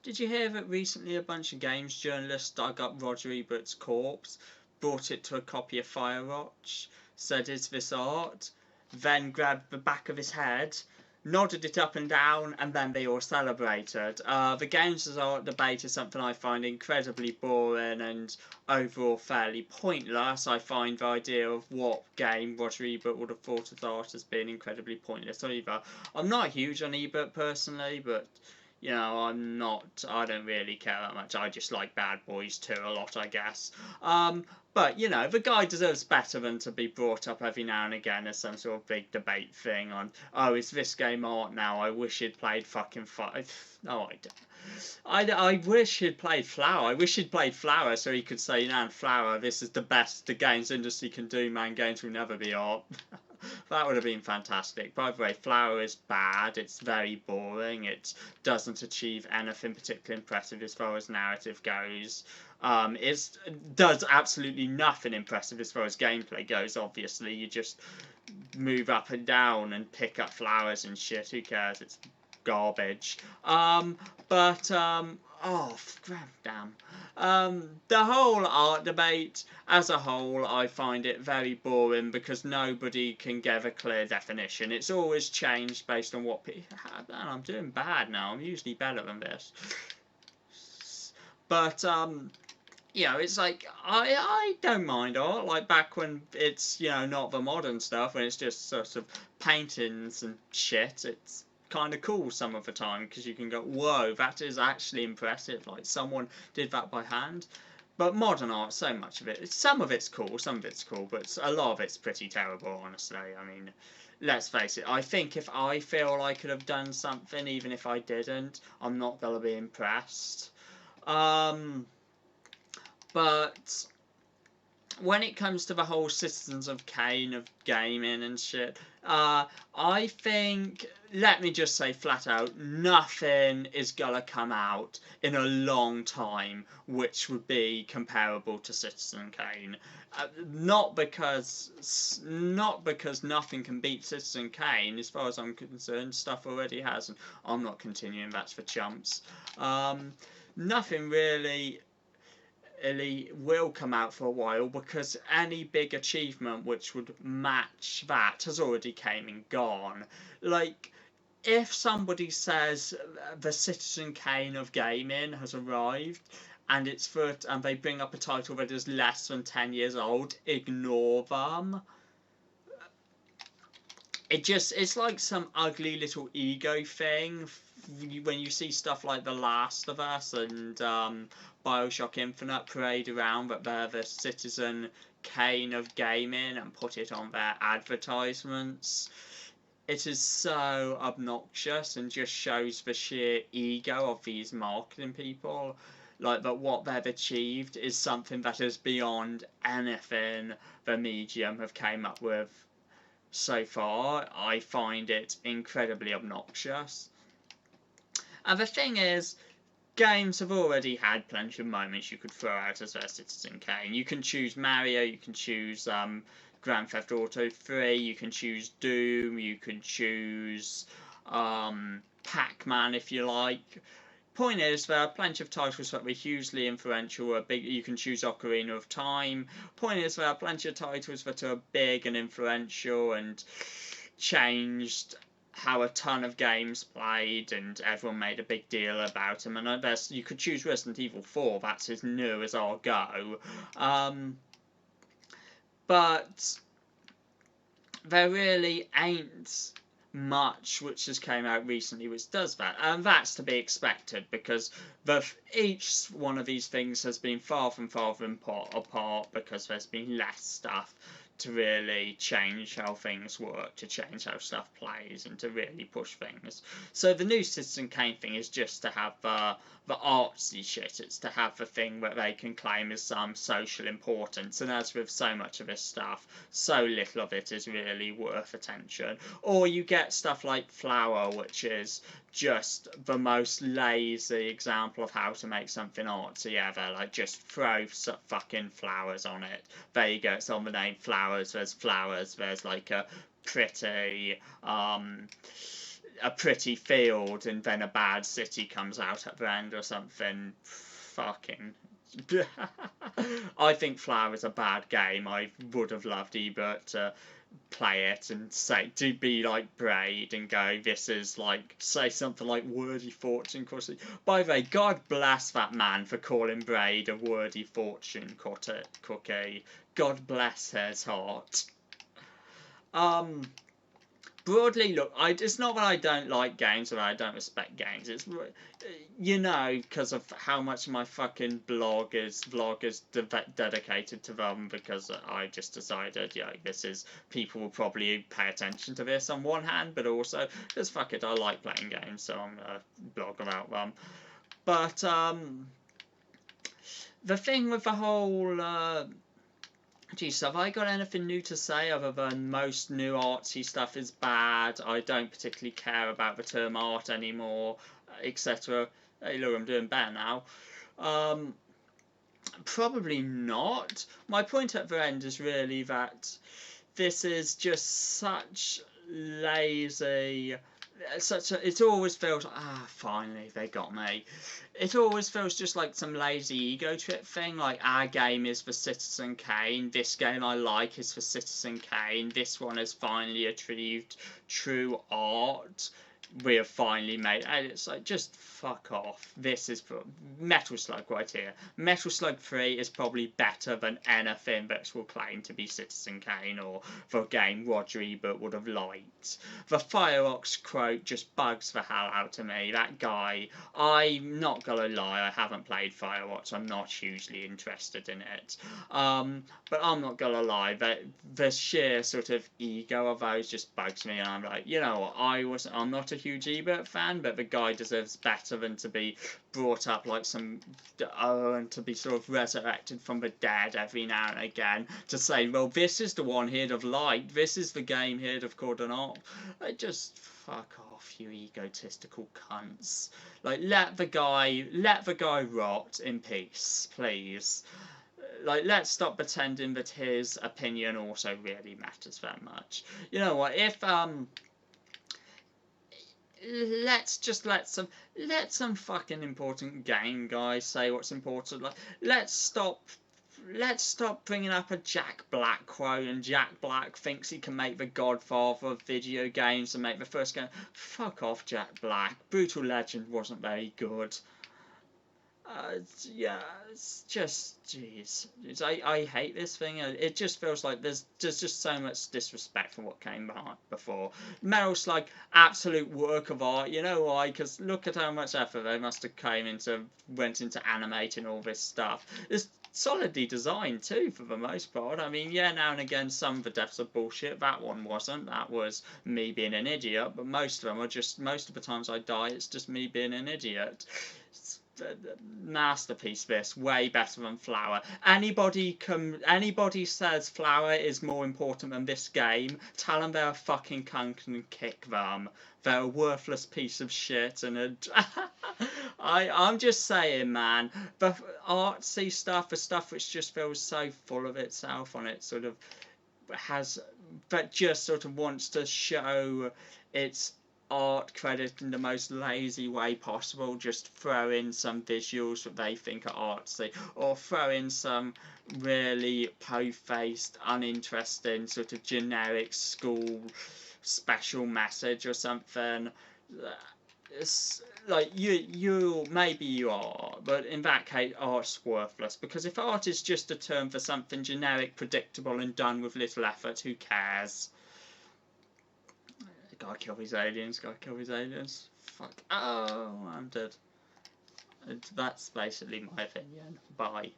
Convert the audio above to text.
Did you hear that recently a bunch of games journalists dug up Roger Ebert's corpse, brought it to a copy of Firewatch, said, "Is this art?" Then grabbed the back of his head, nodded it up and down, and then they all celebrated. The games as art debate is something I find incredibly boring and overall fairly pointless. I find the idea of what game Roger Ebert would have thought of art as being incredibly pointless either. I'm not huge on Ebert personally, but you know, I don't really care that much. I just like Bad Boys 2 a lot, I guess. But, you know, the guy deserves better than to be brought up every now and again as some sort of big debate thing on, oh, is this game art now? I wish he'd played fucking No, I don't. I wish he'd played Flower. I wish he'd played Flower so he could say, you know, Flower, this is the best the games industry can do, man. Games will never be art. That would have been fantastic. By the way, Flower is bad. It's very boring. It doesn't achieve anything particularly impressive as far as narrative goes. It does absolutely nothing impressive as far as gameplay goes, obviously. You just move up and down and pick up flowers and shit. Who cares? It's garbage. Oh, damn. The whole art debate, as a whole, I find it very boring because nobody can give a clear definition. It's always changed based on what people... Man, I'm doing bad now. I'm usually better than this. But, you know, it's like, I don't mind art. Like, back when it's, you know, not the modern stuff, when it's just sort of paintings and shit, it's kind of cool some of the time because you can go, whoa, that is actually impressive, like someone did that by hand. But modern art, so much of it, some of it's cool, but a lot of it's pretty terrible, honestly. I mean, let's face it, I think if I feel I could have done something, even if I didn't, I'm not gonna be impressed. But when it comes to the whole Citizens of Kane of gaming and shit, I think, let me just say flat out, nothing is gonna come out in a long time which would be comparable to Citizen Kane. Not because nothing can beat Citizen Kane, as far as I'm concerned. Stuff already has, and I'm not continuing. That's for chumps. Nothing really will come out for a while because any big achievement which would match that has already came and gone. Like, if somebody says the Citizen Kane of gaming has arrived and and they bring up a title that is less than 10 years old, ignore them. It's like some ugly little ego thing when you see stuff like The Last of Us and Bioshock Infinite parade around that they're the Citizen Kane of gaming and put it on their advertisements. It is so obnoxious and just shows the sheer ego of these marketing people. Like, that what they've achieved is something that is beyond anything the medium have came up with so far. I find it incredibly obnoxious. And the thing is, games have already had plenty of moments you could throw out as their Citizen Kane. You can choose Mario, you can choose Grand Theft Auto 3, you can choose Doom, you can choose Pac-Man if you like. Point is, there are plenty of titles that were hugely influential or big. You can choose Ocarina of Time. Point is, there are plenty of titles that are big and influential and changed how a ton of games played, and everyone made a big deal about them. And you could choose Resident Evil 4. That's as new as I'll go. But there really ain't much which has came out recently which does that, and that's to be expected because each one of these things has been far from apart because there's been less stuff to really change how things work, to change how stuff plays, and to really push things. So the new Citizen Kane thing is just to have the artsy shit. It's to have the thing that they can claim as some social importance, and as with so much of this stuff, so little of it is really worth attention. Or you get stuff like Flower, which is just the most lazy example of how to make something artsy ever. Like, just throw fucking flowers on it. There you go, it's on the name Flowers. There's flowers, there's like a pretty a pretty field and then a bad city comes out at the end or something. Fucking. I think Flower is a bad game. I would have loved Ebert to play it and say, to be like Braid and go, this is like, say something like wordy fortune cookie. By the way, God bless that man for calling Braid a wordy fortune cookie. God bless his heart. Broadly, look, it's not that I don't like games or I don't respect games. It's, you know, because of how much my fucking vlog is dedicated to them, because I just decided, yeah, this is, people will probably pay attention to this on one hand, but also, because fuck it, I like playing games, so I'm gonna blog about them. But, the thing with the whole, geez, have I got anything new to say other than most new artsy stuff is bad? I don't particularly care about the term art anymore, etc. Hey, look, I'm doing better now. Probably not. My point at the end is really that this is just such lazy. It always feels, finally they got me. It always feels just like some lazy ego trip thing, like our game is for Citizen Kane, this game I like is for Citizen Kane, this one has finally achieved true art, we have finally made, and it's like, just fuck off. This is Metal Slug right here. Metal Slug 3 is probably better than anything that will claim to be Citizen Kane or the game Roger Ebert would have liked. The Firefox quote just bugs the hell out of me. That guy, I'm not gonna lie, I haven't played Firewatch, I'm not hugely interested in it. But I'm not gonna lie, the sheer sort of ego of those just bugs me, and I'm like, you know what, I'm not a huge Ebert fan, but the guy deserves better than to be brought up like some, and to be sort of resurrected from the dead every now and again to say, well, this is the one he'd have liked, this is the game he'd have called an art. I just, fuck off, you egotistical cunts. Like, let the guy rot in peace, please. Like, let's stop pretending that his opinion also really matters that much. You know what, if let's just let some fucking important game guys say what's important. Like, let's stop bringing up a Jack Black quote, and Jack Black thinks he can make the Godfather of video games and make the first game. Fuck off, Jack Black. Brutal Legend wasn't very good. Yeah, it's just, jeez. I hate this thing. It just feels like there's just so much disrespect for what came before. Metal Slug, absolute work of art. You know why? Because look at how much effort they must have went into animating all this stuff. It's solidly designed too, for the most part. I mean, yeah, now and again some of the deaths are bullshit. That one wasn't. That was me being an idiot. But most of them are just, most of the times I die, it's just me being an idiot. Masterpiece, this, way better than Flower. Anybody says Flower is more important than this game, tell them they're a fucking cunt and kick them. They're a worthless piece of shit, and I'm just saying, man, the artsy stuff, the stuff which just feels so full of itself on it, sort of that just sort of wants to show its art credit in the most lazy way possible, just throw in some visuals that they think are artsy, or throw in some really po-faced, uninteresting, sort of generic school special message or something. It's like, maybe you are, but in that case art's worthless, because if art is just a term for something generic, predictable and done with little effort, who cares? Gotta kill these aliens, fuck. Oh, I'm dead. That's basically my opinion. Bye.